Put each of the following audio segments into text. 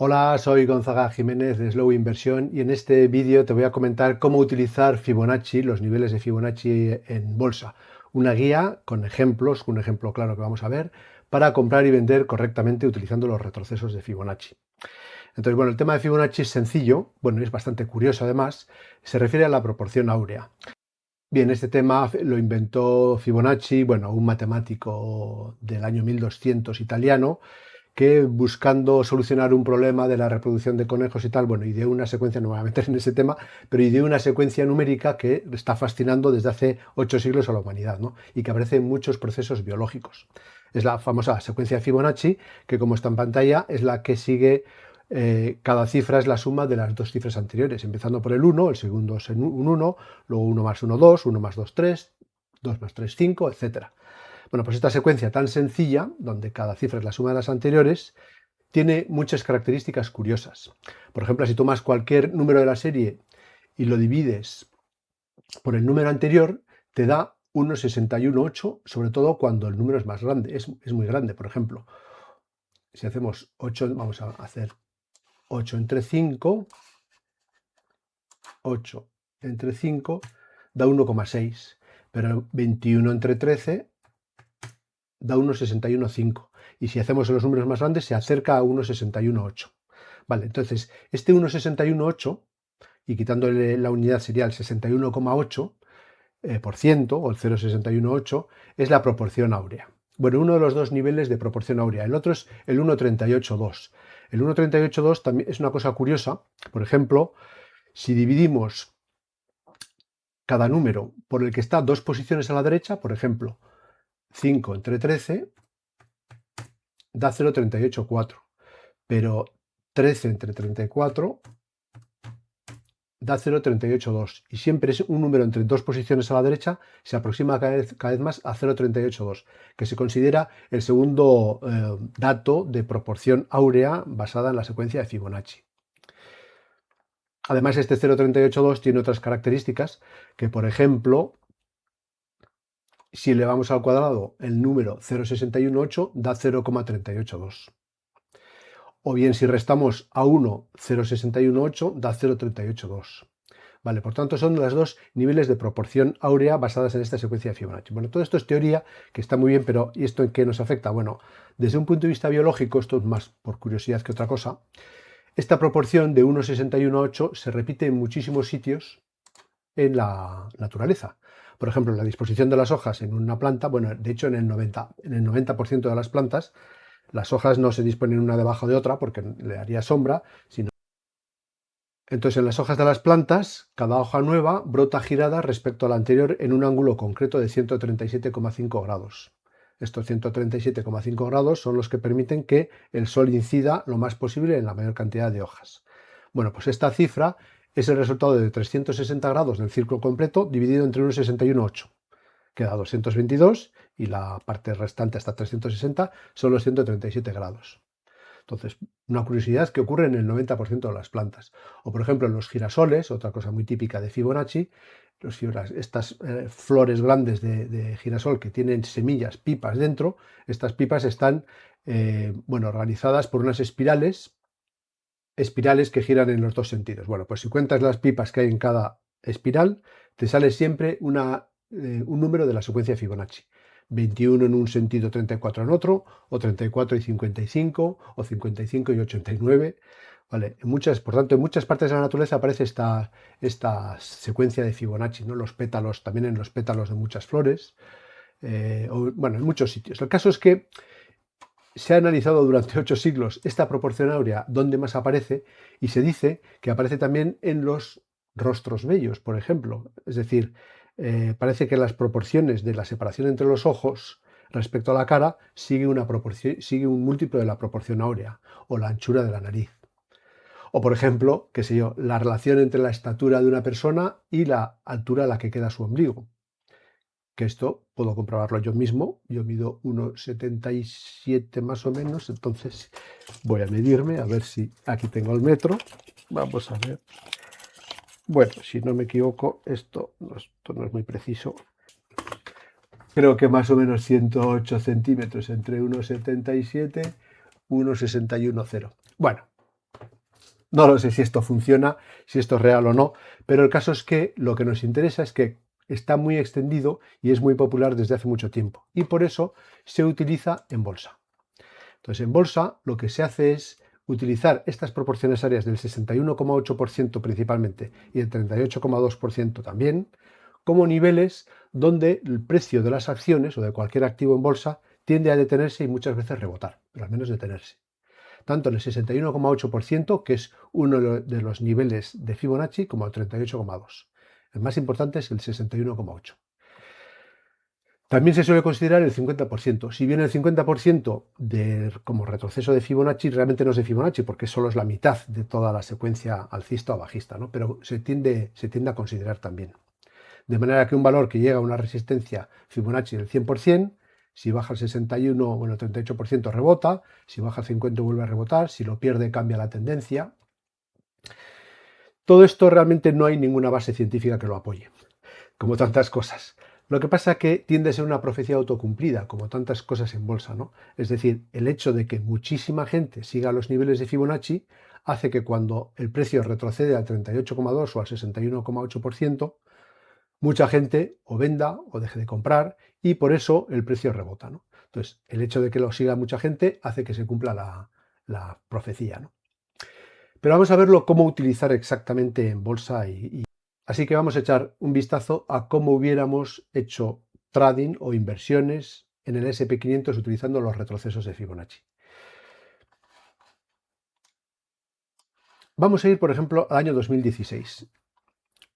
Hola, soy Gonzaga Jiménez de Slow Inversión y en este vídeo te voy a comentar cómo utilizar Fibonacci, los niveles de Fibonacci en bolsa. Una guía con ejemplos, un ejemplo claro que vamos a ver, para comprar y vender correctamente utilizando los retrocesos de Fibonacci. Entonces, bueno, el tema de Fibonacci es sencillo, bueno, es bastante curioso además, se refiere a la proporción áurea. Bien, este tema lo inventó Fibonacci, bueno, un matemático del año 1200 italiano, que buscando solucionar un problema de la reproducción de conejos y tal, bueno, ideó una secuencia, no me voy a meter en ese tema, pero ideó una secuencia numérica que está fascinando desde hace 8 siglos a la humanidad, ¿no? Y que aparece en muchos procesos biológicos. Es la famosa secuencia de Fibonacci, que como está en pantalla, es la que sigue, cada cifra es la suma de las dos cifras anteriores, empezando por el 1, el segundo es un 1, luego 1 más 1, 2, 1 más 2, 3, 2 más 3, 5, etcétera. Bueno, pues esta secuencia tan sencilla, donde cada cifra es la suma de las anteriores, tiene muchas características curiosas. Por ejemplo, si tomas cualquier número de la serie y lo divides por el número anterior, te da 1,618, sobre todo cuando el número es más grande, es muy grande. Por ejemplo, si hacemos 8, vamos a hacer 8 entre 5, 8 entre 5 da 1,6, pero 21 entre 13 da 1,615. Y si hacemos los números más grandes, se acerca a 1,618. Vale, entonces, este 1,618, y quitándole la unidad sería el 61,8% o el 0,618, es la proporción áurea. Bueno, uno de los dos niveles de proporción áurea. El otro es el 1,382. El 1,382 también es una cosa curiosa. Por ejemplo, si dividimos cada número por el que está dos posiciones a la derecha, por ejemplo, 5 entre 13, da 0,384. Pero 13 entre 34 da 0,382 y siempre es un número entre dos posiciones a la derecha, se aproxima cada vez más a 0,382, que se considera el segundo dato de proporción áurea basada en la secuencia de Fibonacci. Además, este 0,382 tiene otras características que, por ejemplo, si elevamos al cuadrado el número 0,618 da 0,382. O bien si restamos a 1, 0,618 da 0,382. Vale, por tanto son los dos niveles de proporción áurea basadas en esta secuencia de Fibonacci. Bueno, todo esto es teoría, que está muy bien, pero ¿y esto en qué nos afecta? Bueno, desde un punto de vista biológico, esto es más por curiosidad que otra cosa, esta proporción de 1,618 se repite en muchísimos sitios en la naturaleza. Por ejemplo, la disposición de las hojas en una planta, bueno, de hecho en el 90% de las plantas, las hojas no se disponen una debajo de otra porque le haría sombra, sino... Entonces, en las hojas de las plantas, cada hoja nueva brota girada respecto a la anterior en un ángulo concreto de 137,5 grados. Estos 137,5 grados son los que permiten que el sol incida lo más posible en la mayor cantidad de hojas. Bueno, pues esta cifra es el resultado de 360 grados del círculo completo dividido entre 1,618. Queda 222 y la parte restante hasta 360 son los 137 grados. Entonces, una curiosidad que ocurre en el 90% de las plantas. O, por ejemplo, en los girasoles, otra cosa muy típica de Fibonacci, estas flores grandes de girasol que tienen semillas, pipas dentro, estas pipas están bueno, organizadas por unas espirales que giran en los dos sentidos. Bueno, pues si cuentas las pipas que hay en cada espiral, te sale siempre un número de la secuencia Fibonacci. 21 en un sentido, 34 en otro, o 34 y 55, o 55 y 89. Vale, por tanto, en muchas partes de la naturaleza aparece esta secuencia de Fibonacci, ¿no? Los pétalos, también en los pétalos de muchas flores, bueno, en muchos sitios. El caso es que se ha analizado durante 8 siglos esta proporción áurea donde más aparece y se dice que aparece también en los rostros bellos, por ejemplo. Es decir, parece que las proporciones de la separación entre los ojos respecto a la cara sigue un múltiplo de la proporción áurea o la anchura de la nariz. O, por ejemplo, qué sé yo, la relación entre la estatura de una persona y la altura a la que queda su ombligo. Que esto puedo comprobarlo yo mismo. Yo mido 1,77 más o menos, entonces voy a medirme, a ver si aquí tengo el metro. Vamos a ver. Bueno, si no me equivoco, esto no es muy preciso. Creo que más o menos 108 centímetros entre 1,77 y 1,610. Bueno, No lo sé si esto funciona, si esto es real o no, pero el caso es que lo que nos interesa es que está muy extendido y es muy popular desde hace mucho tiempo. Y por eso se utiliza en bolsa. Entonces, en bolsa lo que se hace es utilizar estas proporciones áreas del 61,8% principalmente y el 38,2% también como niveles donde el precio de las acciones o de cualquier activo en bolsa tiende a detenerse y muchas veces rebotar, pero al menos detenerse. Tanto en el 61,8%, que es uno de los niveles de Fibonacci, como el 38,2%. El más importante es el 61,8%. También se suele considerar el 50%. Si bien el 50% como retroceso de Fibonacci realmente no es de Fibonacci, porque solo es la mitad de toda la secuencia alcista o bajista, ¿no? Pero se tiende a considerar también. De manera que un valor que llega a una resistencia Fibonacci del 100%, si baja el 61 o el 38% rebota, si baja el 50 vuelve a rebotar, si lo pierde cambia la tendencia. Todo esto realmente no hay ninguna base científica que lo apoye, como tantas cosas. Lo que pasa es que tiende a ser una profecía autocumplida, como tantas cosas en bolsa, ¿no? Es decir, el hecho de que muchísima gente siga los niveles de Fibonacci hace que cuando el precio retrocede al 38,2 o al 61,8%, mucha gente o venda o deje de comprar y por eso el precio rebota, ¿no? Entonces, el hecho de que lo siga mucha gente hace que se cumpla la profecía, ¿no? Pero vamos a verlo cómo utilizar exactamente en bolsa Así que vamos a echar un vistazo a cómo hubiéramos hecho trading o inversiones en el SP500 utilizando los retrocesos de Fibonacci. Vamos a ir, por ejemplo, al año 2016.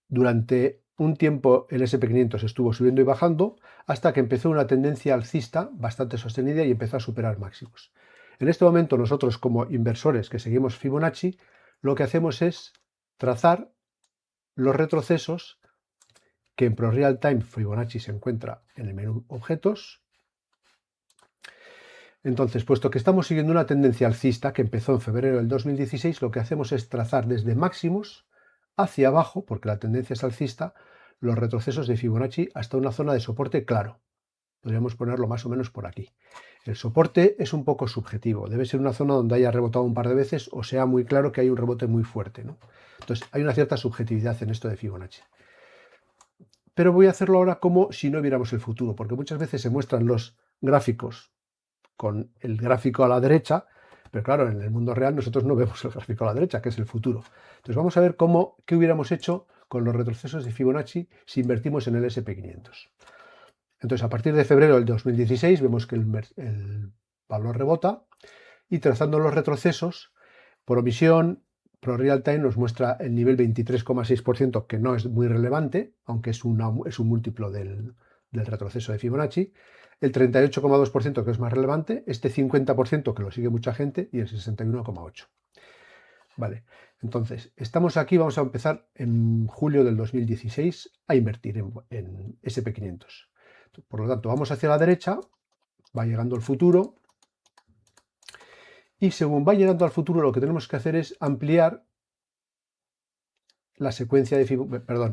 Durante un tiempo el SP500 estuvo subiendo y bajando hasta que empezó una tendencia alcista bastante sostenida y empezó a superar máximos. En este momento nosotros como inversores que seguimos Fibonacci, lo que hacemos es trazar los retrocesos que en ProReal Time Fibonacci se encuentra en el menú Objetos. Entonces, puesto que estamos siguiendo una tendencia alcista que empezó en febrero del 2016, lo que hacemos es trazar desde máximos hacia abajo, porque la tendencia es alcista, los retrocesos de Fibonacci hasta una zona de soporte claro. Podríamos ponerlo más o menos por aquí. El soporte es un poco subjetivo. Debe ser una zona donde haya rebotado un par de veces o sea muy claro que hay un rebote muy fuerte, ¿no? Entonces, hay una cierta subjetividad en esto de Fibonacci. Pero voy a hacerlo ahora como si no viéramos el futuro, porque muchas veces se muestran los gráficos con el gráfico a la derecha, pero claro, en el mundo real nosotros no vemos el gráfico a la derecha, que es el futuro. Entonces vamos a ver qué hubiéramos hecho con los retrocesos de Fibonacci si invertimos en el SP500. Entonces, a partir de febrero del 2016 vemos que el valor rebota y trazando los retrocesos, por omisión, ProReal Time nos muestra el nivel 23,6%, que no es muy relevante, aunque es un múltiplo del retroceso de Fibonacci, el 38,2% que es más relevante, este 50% que lo sigue mucha gente y el 61,8%. Vale, entonces, estamos aquí, vamos a empezar en julio del 2016 a invertir en SP500. Por lo tanto, vamos hacia la derecha, va llegando el futuro, y según va llegando al futuro lo que tenemos que hacer es ampliar la secuencia de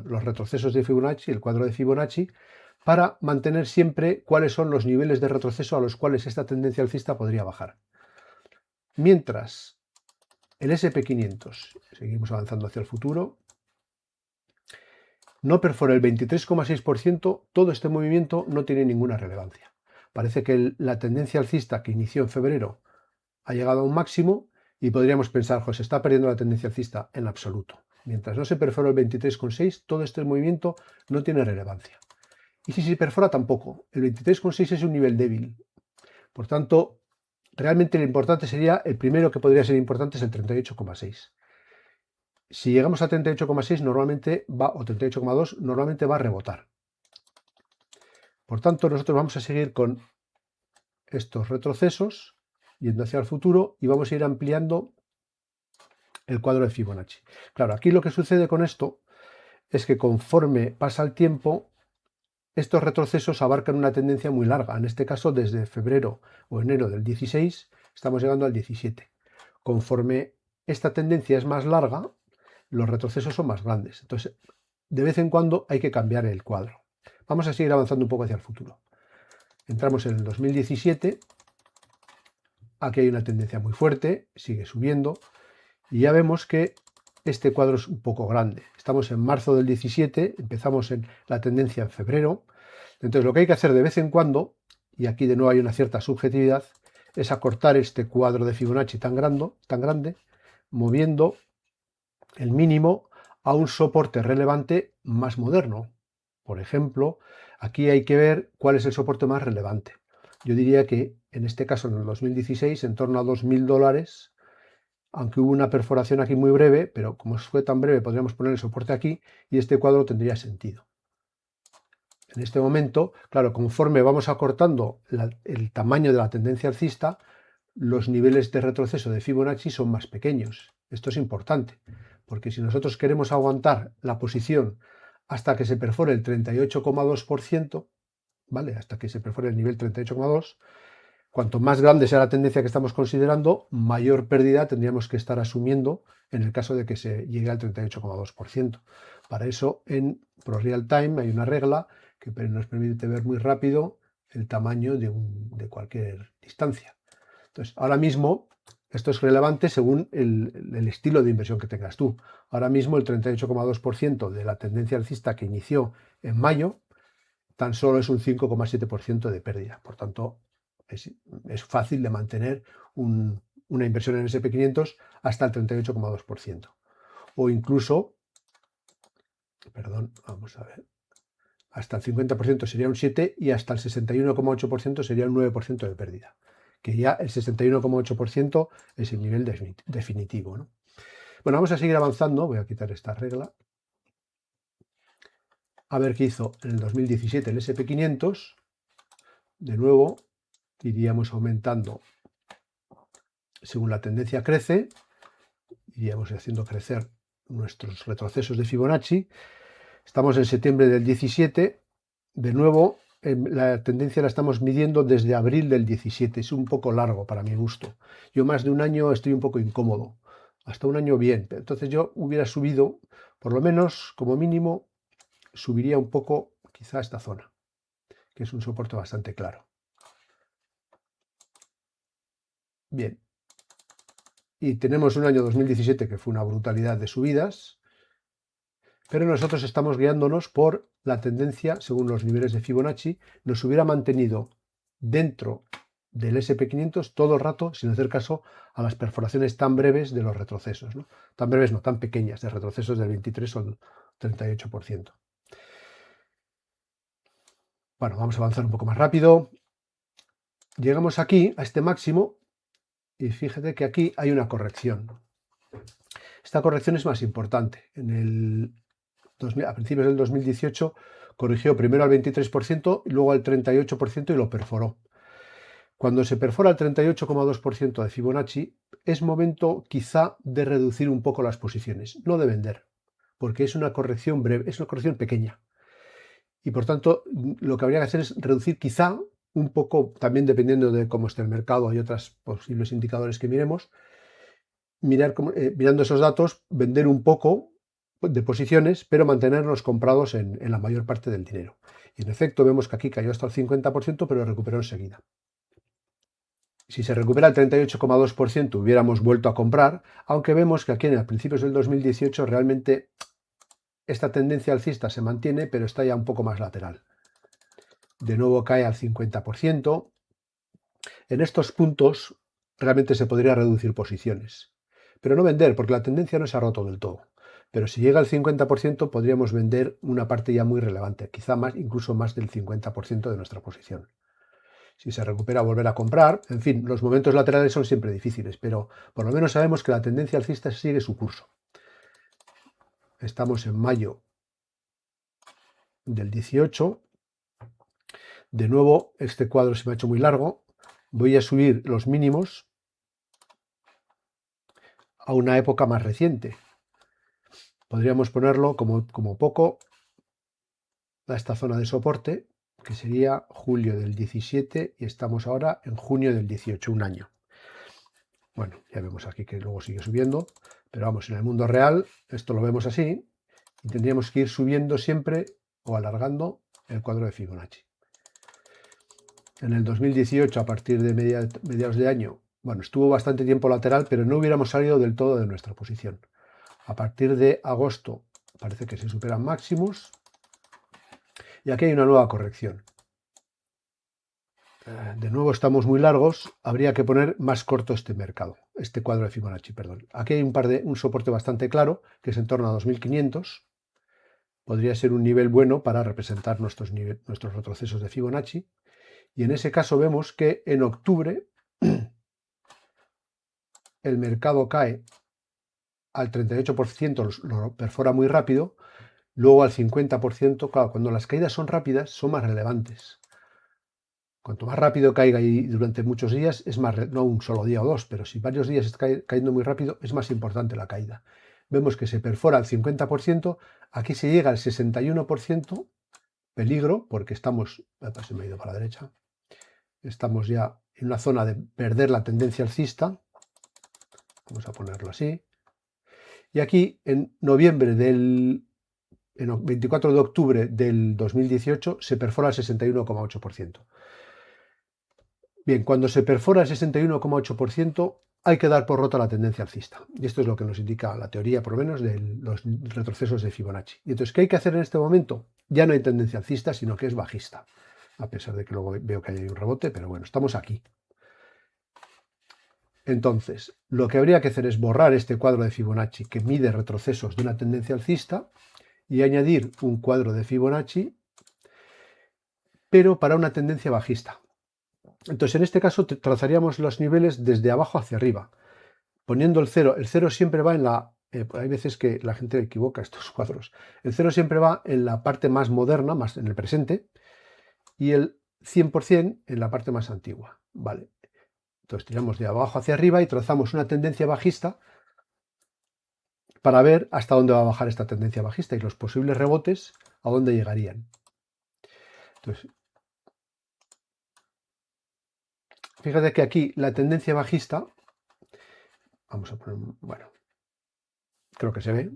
los retrocesos de Fibonacci, el cuadro de Fibonacci, para mantener siempre cuáles son los niveles de retroceso a los cuales esta tendencia alcista podría bajar. Mientras el SP500, seguimos avanzando hacia el futuro, no perfora el 23,6%, todo este movimiento no tiene ninguna relevancia. Parece que la tendencia alcista que inició en febrero ha llegado a un máximo y podríamos pensar, se está perdiendo la tendencia alcista. En absoluto. Mientras no se perfora el 23,6, todo este movimiento no tiene relevancia. Y si se perfora tampoco. El 23,6 es un nivel débil. Por tanto, realmente lo importante sería, el primero que podría ser importante es el 38,6. Si llegamos a 38,6 normalmente o 38,2 normalmente va a rebotar. Por tanto, nosotros vamos a seguir con estos retrocesos yendo hacia el futuro y vamos a ir ampliando el cuadro de Fibonacci. Claro, aquí lo que sucede con esto es que conforme pasa el tiempo, estos retrocesos abarcan una tendencia muy larga. En este caso, desde febrero o enero del 16, estamos llegando al 17. Conforme esta tendencia es más larga, los retrocesos son más grandes. Entonces, de vez en cuando hay que cambiar el cuadro. Vamos a seguir avanzando un poco hacia el futuro. Entramos en el 2017. Aquí hay una tendencia muy fuerte, sigue subiendo. Y ya vemos que este cuadro es un poco grande. Estamos en marzo del 17, empezamos en la tendencia en febrero. Entonces lo que hay que hacer de vez en cuando, y aquí de nuevo hay una cierta subjetividad, es acortar este cuadro de Fibonacci tan grande, moviendo el mínimo a un soporte relevante más moderno. Por ejemplo, aquí hay que ver cuál es el soporte más relevante. Yo diría que en este caso, en el 2016, en torno a $2.000, aunque hubo una perforación aquí muy breve, pero como fue tan breve, podríamos poner el soporte aquí y este cuadro tendría sentido. En este momento, claro, conforme vamos acortando el tamaño de la tendencia alcista, los niveles de retroceso de Fibonacci son más pequeños. Esto es importante, porque si nosotros queremos aguantar la posición hasta que se perfore el 38,2%, ¿vale? Hasta que se perfore el nivel 38,2%, cuanto más grande sea la tendencia que estamos considerando, mayor pérdida tendríamos que estar asumiendo en el caso de que se llegue al 38,2%. Para eso, en ProReal Time hay una regla que nos permite ver muy rápido el tamaño de cualquier distancia. Entonces, ahora mismo, esto es relevante según el estilo de inversión que tengas tú. Ahora mismo, el 38,2% de la tendencia alcista que inició en mayo, tan solo es un 5,7% de pérdida. Por tanto, es fácil de mantener una inversión en SP500 hasta el 38,2%. O incluso, perdón, vamos a ver, hasta el 50% sería un 7% y hasta el 61,8% sería un 9% de pérdida. Que ya el 61,8% es el nivel definitivo, ¿no? Bueno, vamos a seguir avanzando. Voy a quitar esta regla. A ver qué hizo en el 2017 el SP500. De nuevo, iríamos aumentando según la tendencia crece. Iríamos haciendo crecer nuestros retrocesos de Fibonacci. Estamos en septiembre del 17. De nuevo, la tendencia la estamos midiendo desde abril del 17. Es un poco largo para mi gusto. Yo más de un año estoy un poco incómodo. Hasta un año bien. Entonces yo hubiera subido, por lo menos, como mínimo, subiría un poco quizá esta zona, que es un soporte bastante claro. Bien. Y tenemos un año 2017 que fue una brutalidad de subidas, pero nosotros estamos guiándonos por la tendencia, según los niveles de Fibonacci, nos hubiera mantenido dentro del SP500 todo el rato sin hacer caso a las perforaciones tan breves de los retrocesos, ¿no? Tan breves no, tan pequeñas, de retrocesos del 23 o el 38%. Bueno, vamos a avanzar un poco más rápido. Llegamos aquí a este máximo y fíjate que aquí hay una corrección. Esta corrección es más importante. A principios del 2018 corrigió primero al 23% y luego al 38% y lo perforó. Cuando se perfora el 38,2% de Fibonacci, es momento quizá de reducir un poco las posiciones, no de vender, porque es una corrección breve, es una corrección pequeña. Y por tanto, lo que habría que hacer es reducir quizá un poco, también dependiendo de cómo esté el mercado, hay otros posibles indicadores que miremos, mirando esos datos, vender un poco de posiciones, pero mantenernos comprados en la mayor parte del dinero. Y en efecto vemos que aquí cayó hasta el 50%, pero recuperó enseguida. Si se recupera el 38,2% hubiéramos vuelto a comprar, aunque vemos que aquí en principios del 2018 realmente esta tendencia alcista se mantiene, pero está ya un poco más lateral. De nuevo cae al 50%. En estos puntos realmente se podría reducir posiciones, pero no vender, porque la tendencia no se ha roto del todo. Pero si llega al 50% podríamos vender una parte ya muy relevante, quizá más, incluso más del 50% de nuestra posición. Si se recupera, volver a comprar. En fin, los momentos laterales son siempre difíciles, pero por lo menos sabemos que la tendencia alcista sigue su curso. Estamos en mayo del 18. De nuevo, este cuadro se me ha hecho muy largo. Voy a subir los mínimos a una época más reciente. Podríamos ponerlo como poco a esta zona de soporte, que sería julio del 17 y estamos ahora en junio del 18, un año. Bueno, ya vemos aquí que luego sigue subiendo, pero vamos, en el mundo real esto lo vemos así y tendríamos que ir subiendo siempre o alargando el cuadro de Fibonacci. En el 2018, a partir de mediados de año, Bueno, estuvo bastante tiempo lateral, pero no hubiéramos salido del todo de nuestra posición. A partir de agosto parece que se superan máximos. Y aquí hay una nueva corrección. De nuevo estamos muy largos, habría que poner más corto este mercado, este cuadro de Fibonacci, perdón. Aquí hay un soporte bastante claro, que es en torno a 2500. Podría ser un nivel bueno para representar nuestros retrocesos de Fibonacci. Y en ese caso vemos que en octubre el mercado cae al 38%, lo perfora muy rápido, luego al 50%. Claro, cuando las caídas son rápidas son más relevantes. Cuanto más rápido caiga y durante muchos días, es más, no un solo día o dos, pero si varios días está cayendo muy rápido, es más importante la caída. Vemos que se perfora al 50%, aquí se llega al 61%, peligro, porque estamos, se me ha ido para la derecha, estamos ya en una zona de perder la tendencia alcista, vamos a ponerlo así, y aquí en noviembre en 24 de octubre del 2018 se perfora el 61,8%. Bien, cuando se perfora el 61,8% hay que dar por rota la tendencia alcista. Y esto es lo que nos indica la teoría, por lo menos, de los retrocesos de Fibonacci. Y entonces, ¿qué hay que hacer en este momento? Ya no hay tendencia alcista, sino que es bajista. A pesar de que luego veo que hay un rebote, pero bueno, estamos aquí. Entonces, lo que habría que hacer es borrar este cuadro de Fibonacci que mide retrocesos de una tendencia alcista y añadir un cuadro de Fibonacci, pero para una tendencia bajista. Entonces, en este caso, trazaríamos los niveles desde abajo hacia arriba, poniendo el 0. El 0 siempre va en la... hay veces que la gente equivoca estos cuadros. El 0 siempre va en la parte más moderna, más en el presente, y el 100% en la parte más antigua. Vale. Entonces, tiramos de abajo hacia arriba y trazamos una tendencia bajista para ver hasta dónde va a bajar esta tendencia bajista y los posibles rebotes a dónde llegarían. Entonces, fíjate que aquí la tendencia bajista, vamos a poner, bueno, creo que se ve,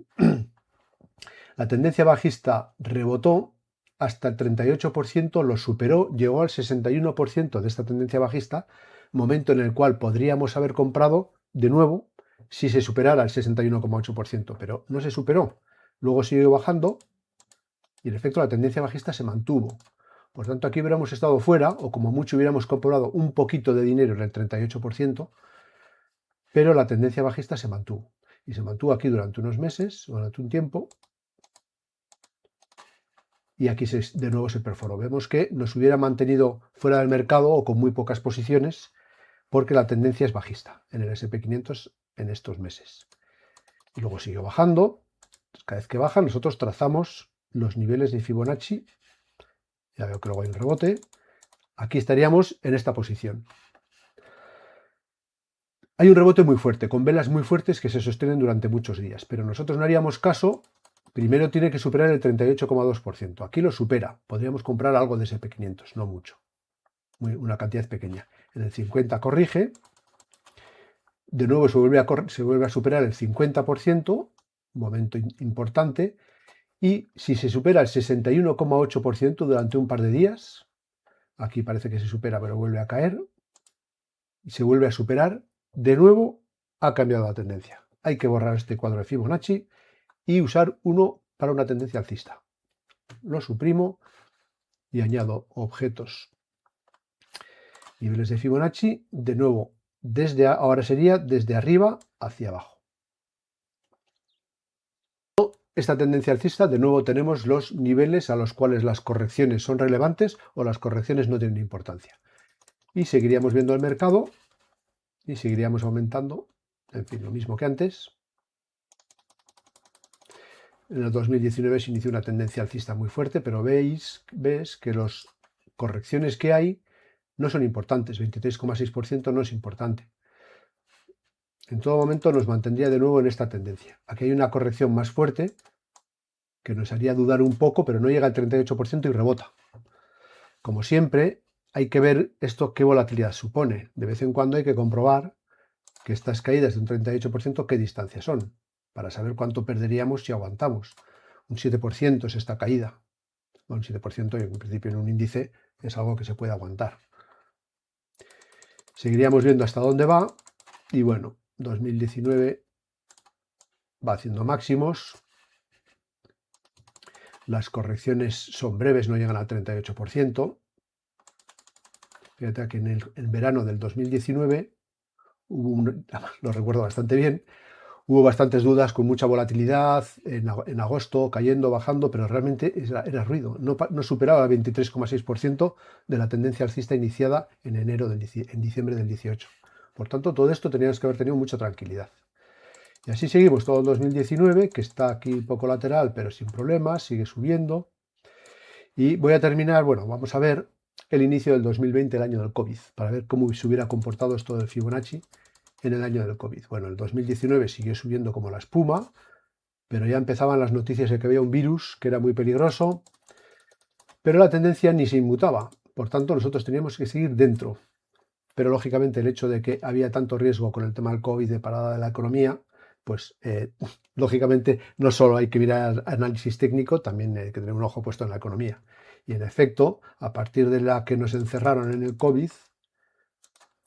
la tendencia bajista rebotó hasta el 38%, lo superó, llegó al 61% de esta tendencia bajista, momento en el cual podríamos haber comprado de nuevo si se superara el 61,8%, pero no se superó. Luego siguió bajando y en efecto la tendencia bajista se mantuvo. Por tanto, aquí hubiéramos estado fuera, o como mucho hubiéramos comprado un poquito de dinero en el 38%, pero la tendencia bajista se mantuvo. Y se mantuvo aquí durante unos meses, durante un tiempo, y aquí de nuevo se perforó. Vemos que nos hubiera mantenido fuera del mercado o con muy pocas posiciones, porque la tendencia es bajista en el SP500 en estos meses. Y luego siguió bajando. Cada vez que baja, nosotros trazamos los niveles de Fibonacci. Ya veo que luego hay un rebote. Aquí estaríamos en esta posición. Hay un rebote muy fuerte, con velas muy fuertes que se sostienen durante muchos días, pero nosotros no haríamos caso. Primero tiene que superar el 38,2%. Aquí lo supera. Podríamos comprar algo de SP500, no mucho. Una cantidad pequeña. En el 50 corrige. De nuevo se vuelve a superar el 50%, momento importante. Y si se supera el 61,8% durante un par de días, aquí parece que se supera pero vuelve a caer, y se vuelve a superar, de nuevo ha cambiado la tendencia. Hay que borrar este cuadro de Fibonacci y usar uno para una tendencia alcista. Lo suprimo y añado objetos, niveles de Fibonacci, de nuevo, ahora sería desde arriba hacia abajo. Esta tendencia alcista, de nuevo tenemos los niveles a los cuales las correcciones son relevantes o las correcciones no tienen importancia. Y seguiríamos viendo el mercado y seguiríamos aumentando, en fin, lo mismo que antes. En el 2019 se inició una tendencia alcista muy fuerte, pero ves que las correcciones que hay no son importantes. 23,6% no es importante. En todo momento nos mantendría de nuevo en esta tendencia. Aquí hay una corrección más fuerte que nos haría dudar un poco, pero no llega al 38% y rebota. Como siempre, hay que ver esto qué volatilidad supone. De vez en cuando hay que comprobar que estas caídas de un 38% qué distancia son, para saber cuánto perderíamos si aguantamos. Un 7% es esta caída. Bueno, un 7% en principio en un índice es algo que se puede aguantar. Seguiríamos viendo hasta dónde va Y bueno, 2019 va haciendo máximos. Las correcciones son breves, no llegan al 38%. Fíjate que en verano del 2019 lo recuerdo bastante bien, hubo bastantes dudas con mucha volatilidad, en agosto cayendo, bajando, pero realmente era ruido. No superaba el 23,6% de la tendencia alcista iniciada en diciembre del 18. Por tanto, todo esto teníamos que haber tenido mucha tranquilidad. Y así seguimos todo el 2019, que está aquí un poco lateral, pero sin problemas, sigue subiendo. Y voy a terminar, bueno, vamos a ver el inicio del 2020, el año del COVID, para ver cómo se hubiera comportado esto del Fibonacci en el año del COVID. Bueno, el 2019 siguió subiendo como la espuma, pero ya empezaban las noticias de que había un virus que era muy peligroso, pero la tendencia ni se inmutaba. Por tanto, nosotros teníamos que seguir dentro. Pero lógicamente el hecho de que había tanto riesgo con el tema del COVID de parada de la economía, pues lógicamente no solo hay que mirar análisis técnico, también hay que tener un ojo puesto en la economía. Y en efecto, a partir de la que nos encerraron en el COVID,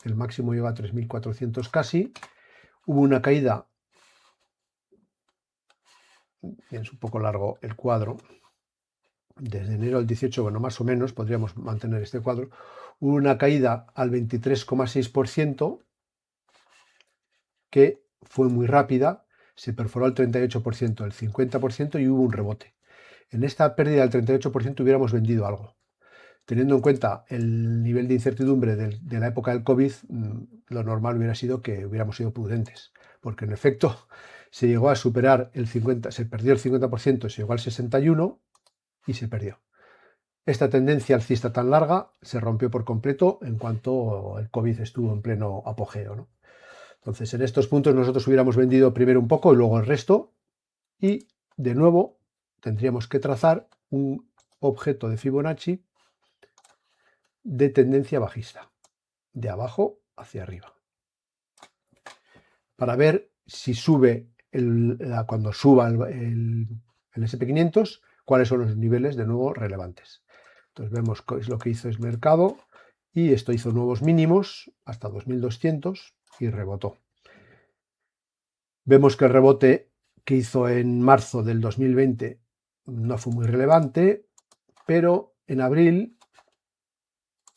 el máximo llegó a 3.400 casi, hubo una caída, y es un poco largo el cuadro, desde enero al 18, bueno, más o menos, podríamos mantener este cuadro, hubo una caída al 23,6%, que fue muy rápida, se perforó el 38%, el 50% y hubo un rebote. En esta pérdida del 38% hubiéramos vendido algo. Teniendo en cuenta el nivel de incertidumbre de la época del COVID, lo normal hubiera sido que hubiéramos sido prudentes, porque en efecto se llegó a superar el 50%, se perdió el 50%, se llegó al 61% y se perdió. Esta tendencia alcista tan larga se rompió por completo en cuanto el COVID estuvo en pleno apogeo, ¿no? Entonces, en estos puntos nosotros hubiéramos vendido primero un poco y luego el resto, y de nuevo tendríamos que trazar un objeto de Fibonacci de tendencia bajista, de abajo hacia arriba, para ver si sube cuando suba el SP500, cuáles son los niveles de nuevo relevantes. Entonces vemos qué es lo que hizo el mercado, y esto hizo nuevos mínimos hasta 2200 y rebotó. Vemos que el rebote que hizo en marzo del 2020 no fue muy relevante, pero en abril,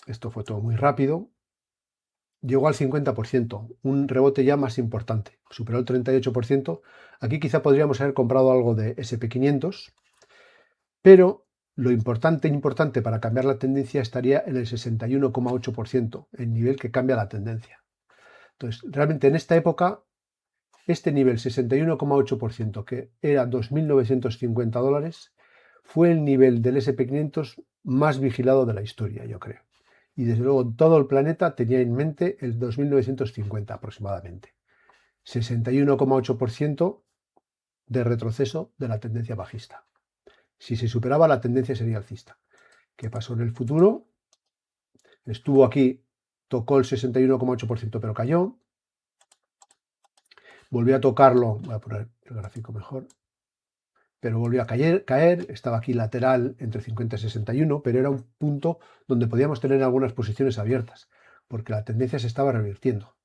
esto fue todo muy rápido, llegó al 50%, un rebote ya más importante, superó el 38%. Aquí quizá podríamos haber comprado algo de SP500, pero lo importante para cambiar la tendencia estaría en el 61,8%, el nivel que cambia la tendencia. Entonces, realmente en esta época, este nivel 61,8%, que era 2.950 dólares, fue el nivel del SP500 más vigilado de la historia, yo creo. Y desde luego todo el planeta tenía en mente el 2.950 aproximadamente. 61,8% de retroceso de la tendencia bajista. Si se superaba, la tendencia sería alcista. ¿Qué pasó en el futuro? Estuvo aquí, tocó el 61,8%, pero cayó. Volvió a tocarlo, voy a poner el gráfico mejor, pero volvió a caer, estaba aquí lateral entre 50 y 61, pero era un punto donde podíamos tener algunas posiciones abiertas, porque la tendencia se estaba revirtiendo.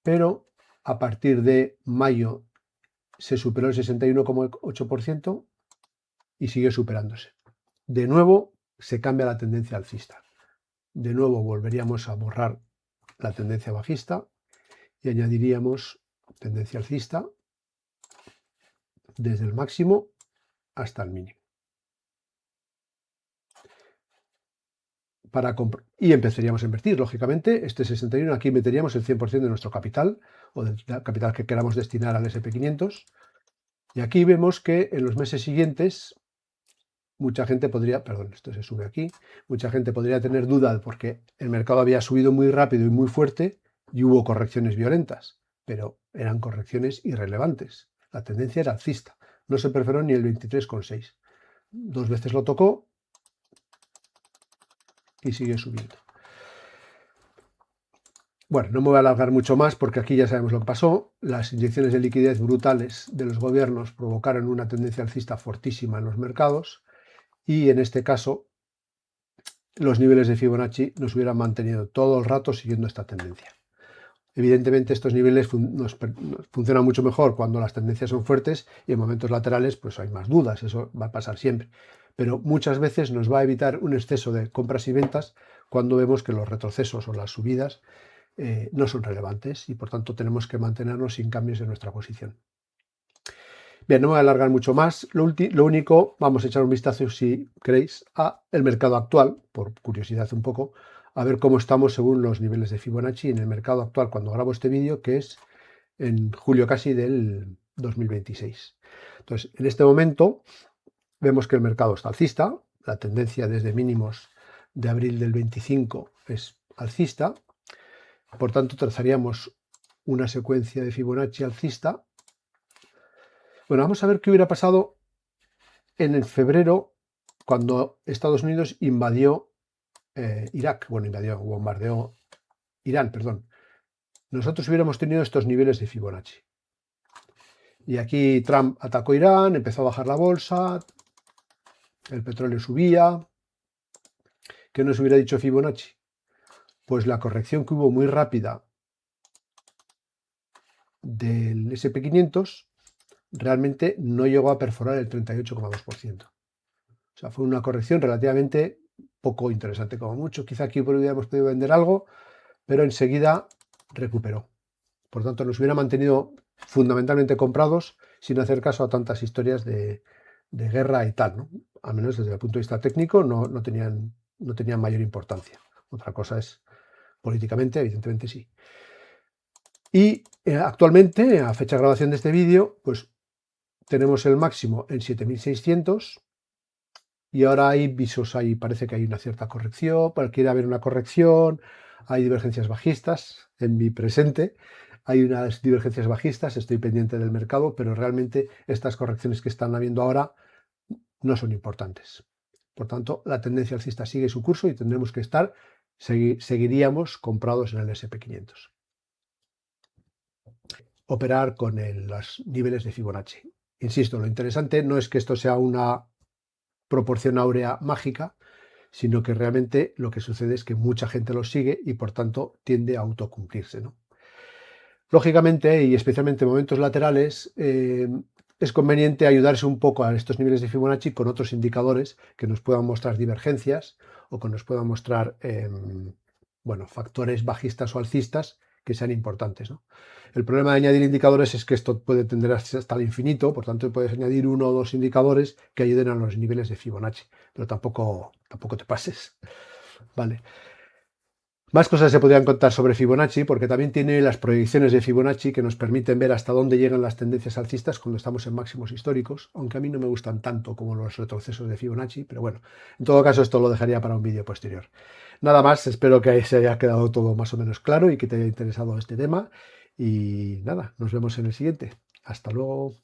Pero a partir de mayo se superó el 61,8% y sigue superándose. De nuevo se cambia la tendencia alcista. De nuevo volveríamos a borrar la tendencia bajista y añadiríamos tendencia alcista desde el máximo hasta el mínimo. Y empezaríamos a invertir, lógicamente, este 61, aquí meteríamos el 100% de nuestro capital, o del capital que queramos destinar al SP500, y aquí vemos que en los meses siguientes mucha gente podría, perdón, esto se sube aquí, mucha gente podría tener duda porque el mercado había subido muy rápido y muy fuerte y hubo correcciones violentas, pero eran correcciones irrelevantes. La tendencia era alcista, no se perforó ni el 23,6. 2 veces lo tocó y sigue subiendo. Bueno, no me voy a alargar mucho más porque aquí ya sabemos lo que pasó. Las inyecciones de liquidez brutales de los gobiernos provocaron una tendencia alcista fortísima en los mercados y en este caso los niveles de Fibonacci nos hubieran mantenido todo el rato siguiendo esta tendencia. Evidentemente estos niveles funcionan mucho mejor cuando las tendencias son fuertes y en momentos laterales pues hay más dudas, eso va a pasar siempre. Pero muchas veces nos va a evitar un exceso de compras y ventas cuando vemos que los retrocesos o las subidas no son relevantes y por tanto tenemos que mantenernos sin cambios en nuestra posición. Bien, no me voy a alargar mucho más. Lo único, vamos a echar un vistazo, si queréis, a el mercado actual, por curiosidad un poco, a ver cómo estamos según los niveles de Fibonacci en el mercado actual cuando grabo este vídeo, que es en julio casi del 2026. Entonces, en este momento vemos que el mercado está alcista, la tendencia desde mínimos de abril del 25 es alcista, por tanto trazaríamos una secuencia de Fibonacci alcista. Bueno, vamos a ver qué hubiera pasado en el febrero cuando Estados Unidos invadió Irak, bueno, bombardeó Irán, perdón. Nosotros hubiéramos tenido estos niveles de Fibonacci. Y aquí Trump atacó Irán, empezó a bajar la bolsa, el petróleo subía. ¿Qué nos hubiera dicho Fibonacci? Pues la corrección que hubo muy rápida del SP500 realmente no llegó a perforar el 38,2%. O sea, fue una corrección relativamente poco interesante, como mucho. Quizá aquí hubiéramos podido vender algo, pero enseguida recuperó. Por tanto, nos hubiera mantenido fundamentalmente comprados sin hacer caso a tantas historias de guerra y tal, ¿no? Al menos desde el punto de vista técnico no tenían mayor importancia. Otra cosa es políticamente, evidentemente sí. Y actualmente, a fecha de grabación de este vídeo, pues tenemos el máximo en 7.600 y ahora hay visos, ahí parece que hay una cierta corrección, quiere haber una corrección, hay divergencias bajistas en mi presente, hay unas divergencias bajistas, estoy pendiente del mercado, pero realmente estas correcciones que están habiendo ahora no son importantes. Por tanto, la tendencia alcista sigue su curso y tendremos que seguiríamos comprados en el SP500. Operar con los niveles de Fibonacci. Insisto, lo interesante no es que esto sea una proporción áurea mágica, sino que realmente lo que sucede es que mucha gente los sigue y por tanto tiende a autocumplirse, ¿no? Lógicamente, y especialmente en momentos laterales, es conveniente ayudarse un poco a estos niveles de Fibonacci con otros indicadores que nos puedan mostrar divergencias o que nos puedan mostrar bueno, factores bajistas o alcistas que sean importantes, ¿no? El problema de añadir indicadores es que esto puede tender hasta el infinito, por tanto puedes añadir uno o dos indicadores que ayuden a los niveles de Fibonacci, pero tampoco te pases. Vale. Más cosas se podrían contar sobre Fibonacci, porque también tiene las proyecciones de Fibonacci que nos permiten ver hasta dónde llegan las tendencias alcistas cuando estamos en máximos históricos, aunque a mí no me gustan tanto como los retrocesos de Fibonacci, pero bueno, en todo caso esto lo dejaría para un vídeo posterior. Nada más, espero que se haya quedado todo más o menos claro y que te haya interesado este tema y nada, nos vemos en el siguiente. Hasta luego.